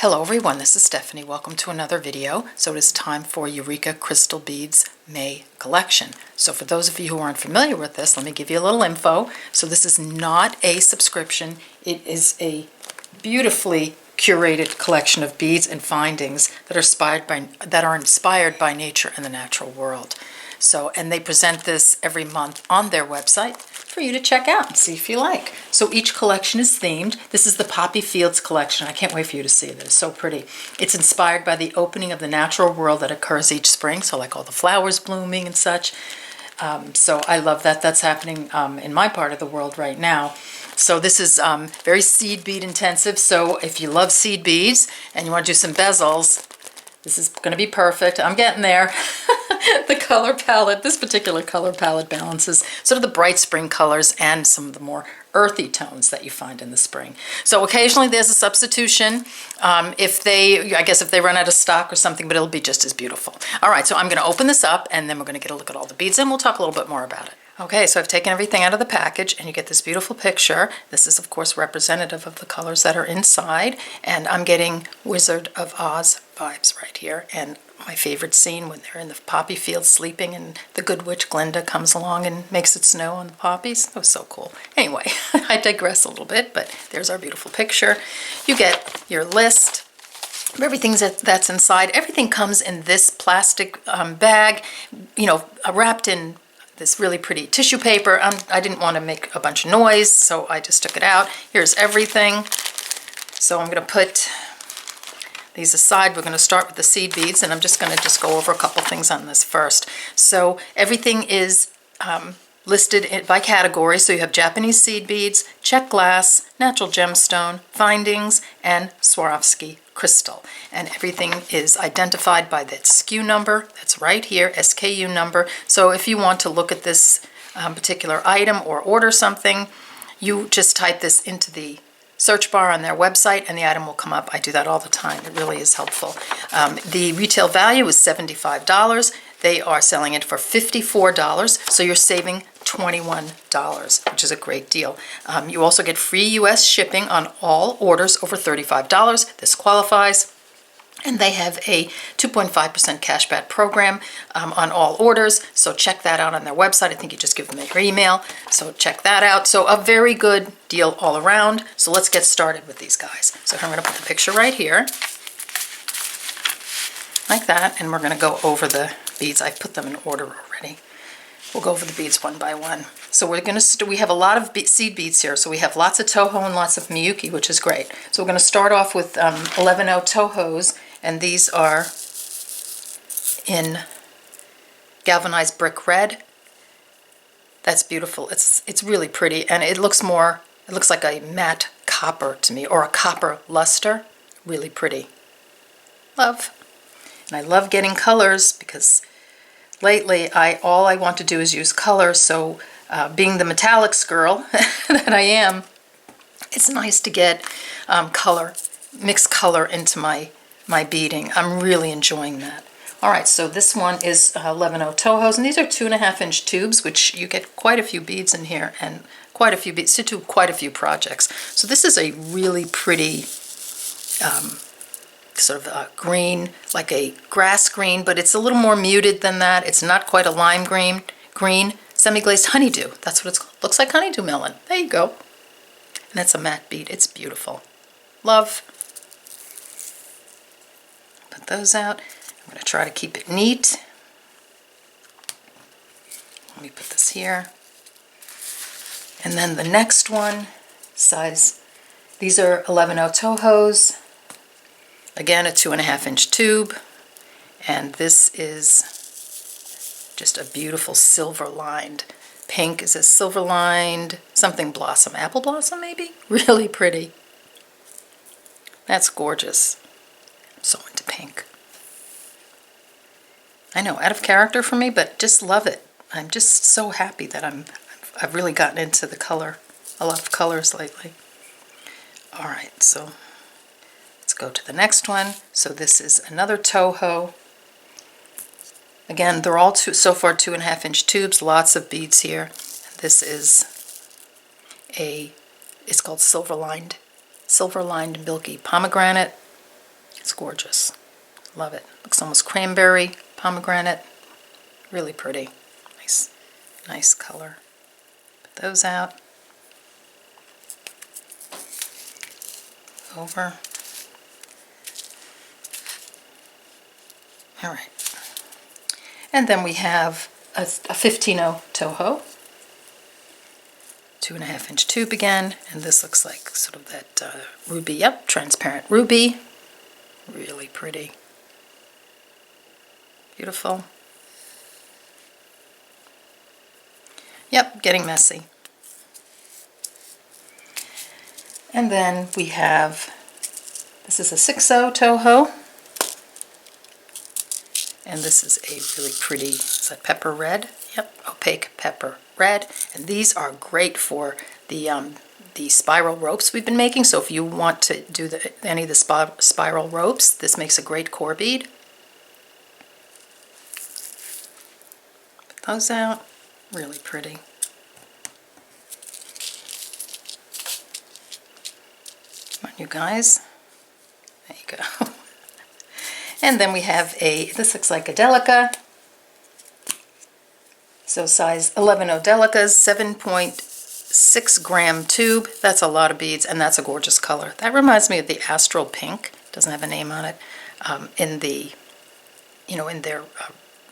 Hello everyone, this is Stephanie. Welcome to another video. So it is time for Eureka Crystal Beads May collection. So for those of you who aren't familiar with this, let me give you a little info. So this is not a subscription. It is a beautifully curated collection of beads and findings that are inspired by nature and the natural world. So, and they present this every month on their website for you to check out and see if you like. So each collection is themed. This is the Poppy Fields collection. I can't wait for you to see it. It's so pretty. It's inspired by the opening of the natural world that occurs each spring, so like all the flowers blooming and such. So I love that. That's happening in my part of the world right now. So this is very seed bead intensive. So if you love seed beads and you want to do some bezels, this is going to be perfect. I'm getting there. The color palette, this particular color palette balances sort of the bright spring colors and some of the more earthy tones that you find in the spring. So occasionally there's a substitution I guess if they run out of stock or something, but it'll be just as beautiful. All right, so I'm going to open this up and then we're going to get a look at all the beads and we'll talk a little bit more about it. Okay, so I've taken everything out of the package and you get this beautiful picture. This is of course representative of the colors that are inside, and I'm getting Wizard of Oz vibes right here, and my favorite scene when they're in the poppy fields sleeping and the good witch Glinda comes along and makes it snow on the poppies. That was so cool. Anyway, I digress a little bit, but there's our beautiful picture. You get your list of everything that's inside. Everything comes in this plastic bag, wrapped in this really pretty tissue paper. I didn't want to make a bunch of noise, so I just took it out. Here's everything. So I'm going to put these aside. We're going to start with the seed beads, and I'm just going to go over a couple things on this first. So everything is listed by category. So you have Japanese seed beads, Czech glass, natural gemstone, findings, and Swarovski crystal. And everything is identified by that SKU number. That's right here, SKU number. So if you want to look at this particular item or order something, you just type this into the search bar on their website and the item will come up. I do that all the time. It really is helpful. The retail value is $75. They are selling it for $54, so you're saving $21, which is a great deal. You also get free U.S. shipping on all orders over $35. This qualifies. And they have a 2.5% cashback program on all orders, so check that out on their website. I think you just give them your email, so check that out. So a very good deal all around. So let's get started with these guys. So I'm going to put the picture right here, like that, and we're going to go over the beads. I've put them in order already. We'll go over the beads one by one. So we have a lot of seed beads here. So we have lots of Toho and lots of Miyuki, which is great. So we're going to start off with 11 Tohos, and these are in galvanized brick red. That's beautiful. It's really pretty, and it looks like a matte copper to me, or a copper luster. Really pretty. Love. And I love getting colors because lately all I want to do is use color. So being the metallics girl that I am, it's nice to get color, mixed color into my beading. I'm really enjoying that. All right, so this one is 11 Tohos, and these are 2.5-inch tubes, which you get quite a few beads in here and quite a few beads to do quite a few projects. So this is a really pretty sort of a green, like a grass green, but it's a little more muted than that. It's not quite a lime green, semi-glazed honeydew. That's what it's called. Looks like honeydew melon. There you go. And that's a matte bead. It's beautiful. Love. Put those out. I'm going to try to keep it neat. Let me put this here. And then the next one, these are 11 Tohos. Again, a 2.5-inch tube, and this is just a beautiful silver-lined pink. Is a silver-lined something blossom, apple blossom maybe? Really pretty. That's gorgeous. I'm so into pink. I know, out of character for me, but just love it. I'm just so happy that I've really gotten into the color, a lot of colors lately. All right, so go to the next one. So this is another Toho. Again, they're all so far 2.5-inch tubes, lots of beads here. This is it's called silver lined milky pomegranate. It's gorgeous. Love it. Looks almost cranberry, pomegranate. Really pretty. Nice, nice color. Put those out. Over. All right. And then we have a 15-0 Toho. 2.5-inch tube again, and this looks like sort of that ruby, yep, transparent ruby. Really pretty. Beautiful. Yep, getting messy. And then we have, this is a 6-0 Toho, and this is a really pretty, is that pepper red? Yep, opaque pepper red, and these are great for the spiral ropes we've been making. So if you want to do any of the spiral ropes, this makes a great core bead. Put those out, really pretty. Come on, you guys. There you go. And then we have this looks like a Delica. So size 11-0 Delicas, 7.6 gram tube. That's a lot of beads, and that's a gorgeous color. That reminds me of the Astral Pink. Doesn't have a name on it. In the, in their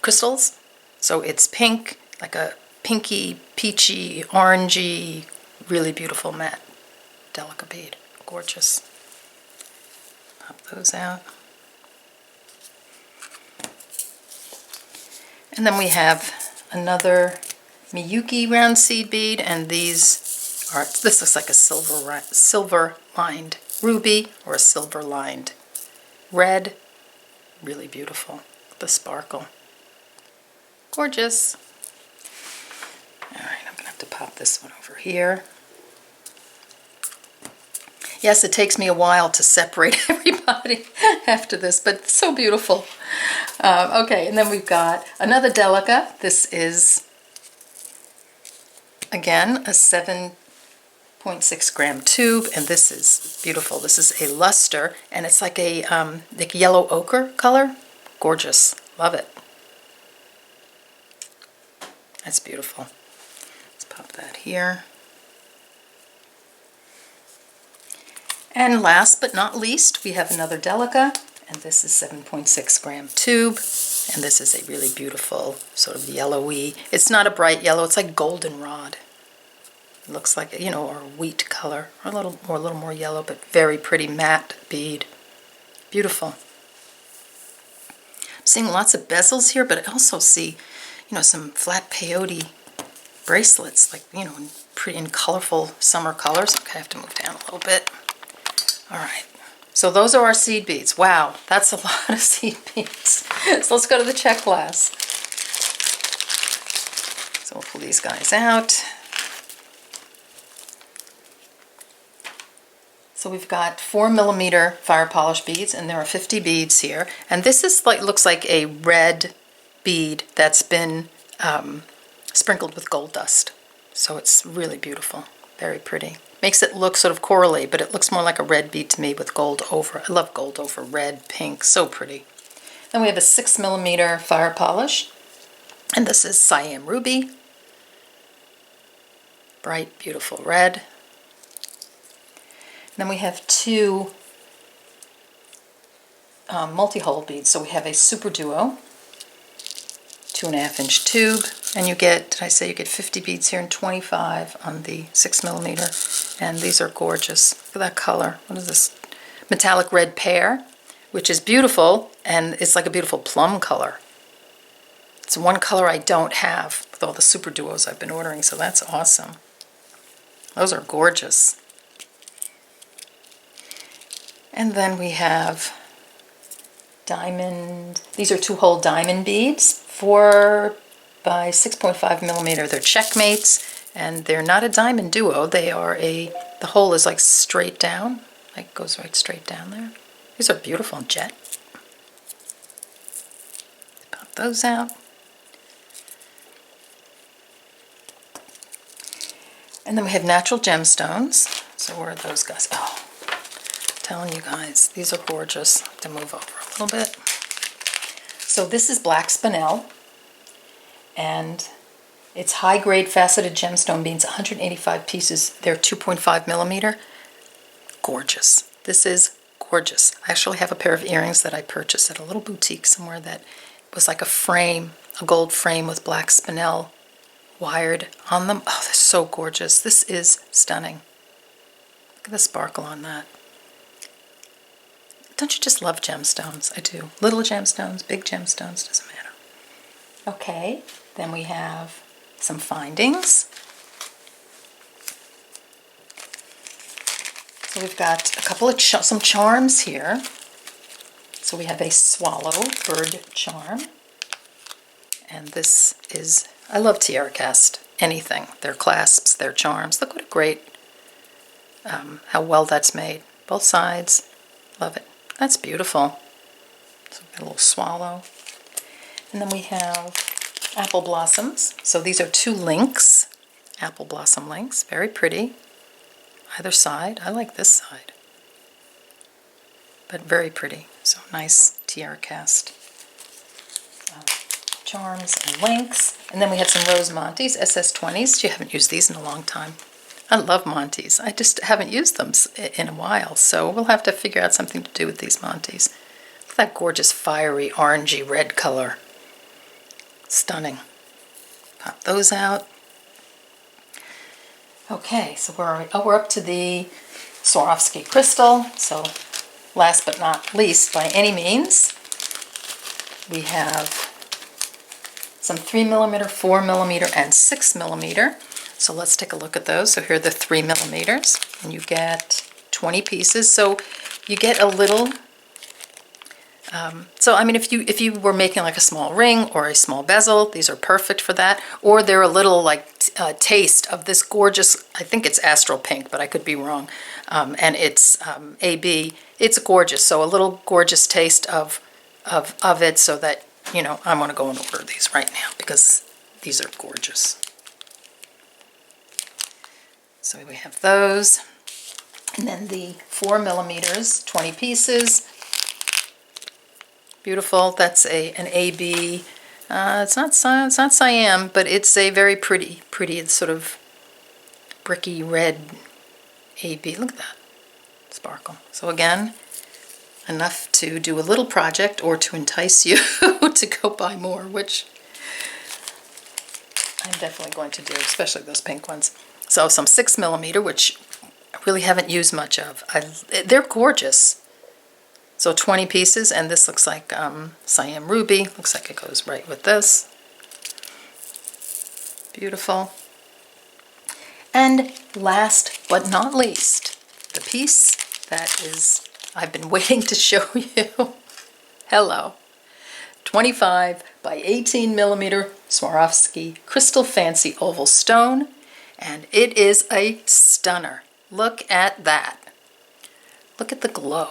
crystals. So it's pink, like a pinky, peachy, orangey, really beautiful matte Delica bead. Gorgeous. Pop those out. And then we have another Miyuki round seed bead, and this looks like a silver lined ruby or a silver lined red. Really beautiful. The sparkle. Gorgeous. Alright, I'm going to have to pop this one over here. Yes, it takes me a while to separate everybody after this, but it's so beautiful. Okay, and then we've got another Delica. This is, again, a 7.6 gram tube, and this is beautiful. This is a luster, and it's like a like yellow ochre color. Gorgeous. Love it. That's beautiful. Let's pop that here. And last but not least, we have another Delica, and this is 7.6 gram tube, and this is a really beautiful sort of yellowy, it's not a bright yellow, it's like goldenrod. It looks like, or wheat color, or a little more yellow, but very pretty matte bead. Beautiful. I'm seeing lots of bezels here, but I also see, some flat peyote bracelets, like, pretty and colorful summer colors. Okay, I have to move down a little bit. All right, so those are our seed beads. Wow, that's a lot of seed beads. So let's go to the Czech glass. So we'll pull these guys out. So we've got 4mm fire polish beads, and there are 50 beads here. And this is looks like a red bead that's been sprinkled with gold dust. So it's really beautiful, very pretty. Makes it look sort of corally, but it looks more like a red bead to me with gold over. I love gold over red, pink, so pretty. Then we have a 6mm fire polish, and this is Siam Ruby. Bright, beautiful red. And then we have two multi-hole beads. So we have a Super Duo, 2.5-inch tube, and you get, did I say you get 50 beads here and 25 on the 6mm, and these are gorgeous. Look at that color. What is this? Metallic red pear, which is beautiful, and it's like a beautiful plum color. It's one color I don't have with all the Super Duos I've been ordering, so that's awesome. Those are gorgeous. And then we have diamond, these are 2-hole diamond beads, 4 by 6.5mm. They're checkmates, and they're not a diamond duo. They are the hole is like straight down, like goes right straight down there. These are beautiful, jet. Pop those out. And then we have natural gemstones. So where are those guys? Oh, telling you guys, these are gorgeous. I have to move over a little bit. So this is black spinel, and it's high-grade faceted gemstone beads, 185 pieces. They're 2.5 millimeter. Gorgeous. This is gorgeous. I actually have a pair of earrings that I purchased at a little boutique somewhere that was like a frame, a gold frame with black spinel wired on them. Oh, they're so gorgeous. This is stunning. Look at the sparkle on that. Don't you just love gemstones? I do. Little gemstones, big gemstones, doesn't matter. Okay, then we have some findings. So we've got a couple of some charms here. So we have a swallow bird charm. And this is, I love tiara cast anything. Their clasps, their charms. Look what a great, how well that's made. Both sides. Love it. That's beautiful. So we've got a little swallow. And then we have apple blossoms. So these are 2 links. Apple blossom links. Very pretty. Either side. I like this side. But very pretty. So nice tiara cast charms and links. And then we had some rose Montes, SS20s. You haven't used these in a long time. I love Montes. I just haven't used them in a while. So we'll have to figure out something to do with these Montes. Look at that gorgeous fiery orangey red color. Stunning. Pop those out. Okay, so where are we? Oh, we're up to the Swarovski crystal. So last but not least, by any means, we have some 3 millimeter, 4 millimeter, and 6 millimeter. So let's take a look at those. So here are the 3 millimeters, and you get 20 pieces. So you get a little. So I mean, if you were making like a small ring or a small bezel, these are perfect for that. Or they're a little like taste of this gorgeous. I think it's astral pink, but I could be wrong. And it's AB. It's gorgeous. So a little gorgeous taste of it, so that you know I want to go and order these right now because these are gorgeous. So we have those, and then the 4 millimeters, 20 pieces. Beautiful. That's an AB. It's not cyan, but it's a very pretty. It's sort of bricky red AB. Look at that sparkle. So again, enough to do a little project or to entice you to go buy more, which I'm definitely going to do, especially those pink ones. So some 6 millimeter, which I really haven't used much of. They're gorgeous. So 20 pieces, and this looks like cyan ruby. Looks like it goes right with this. Beautiful. And last but not least, the piece that is I've been waiting to show you. Hello. 25 by 18 millimeter Swarovski crystal fancy oval stone, and it is a stunner. Look at that. Look at the glow.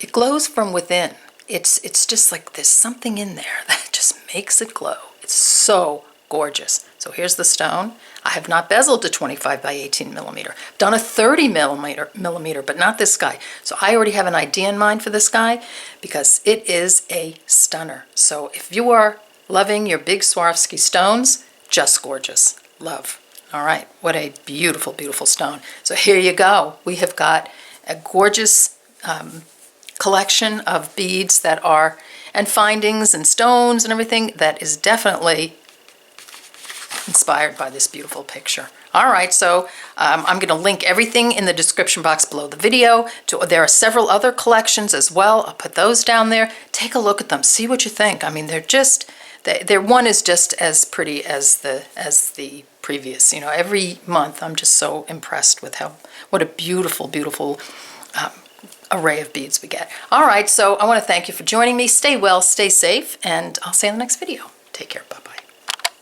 It glows from within. It's just like there's something in there that just makes it glow. It's so gorgeous. So here's the stone. I have not bezeled to 25 by 18 millimeter. I've done a 30 millimeter, but not this guy. So I already have an idea in mind for this guy because it is a stunner. So if you are loving your big Swarovski stones, just gorgeous. Love. All right, what a beautiful, beautiful stone. So here you go. We have got a gorgeous collection of beads that are, and findings and stones and everything that is definitely inspired by this beautiful picture. All right, so I'm going to link everything in the description box below the video. There are several other collections as well. I'll put those down there. Take a look at them. See what you think. I mean, they're just, one is just as pretty as the previous. You know, every month I'm just so impressed with what a beautiful, beautiful array of beads we get. All right, so I want to thank you for joining me. Stay well, stay safe, and I'll see you in the next video. Take care. Bye.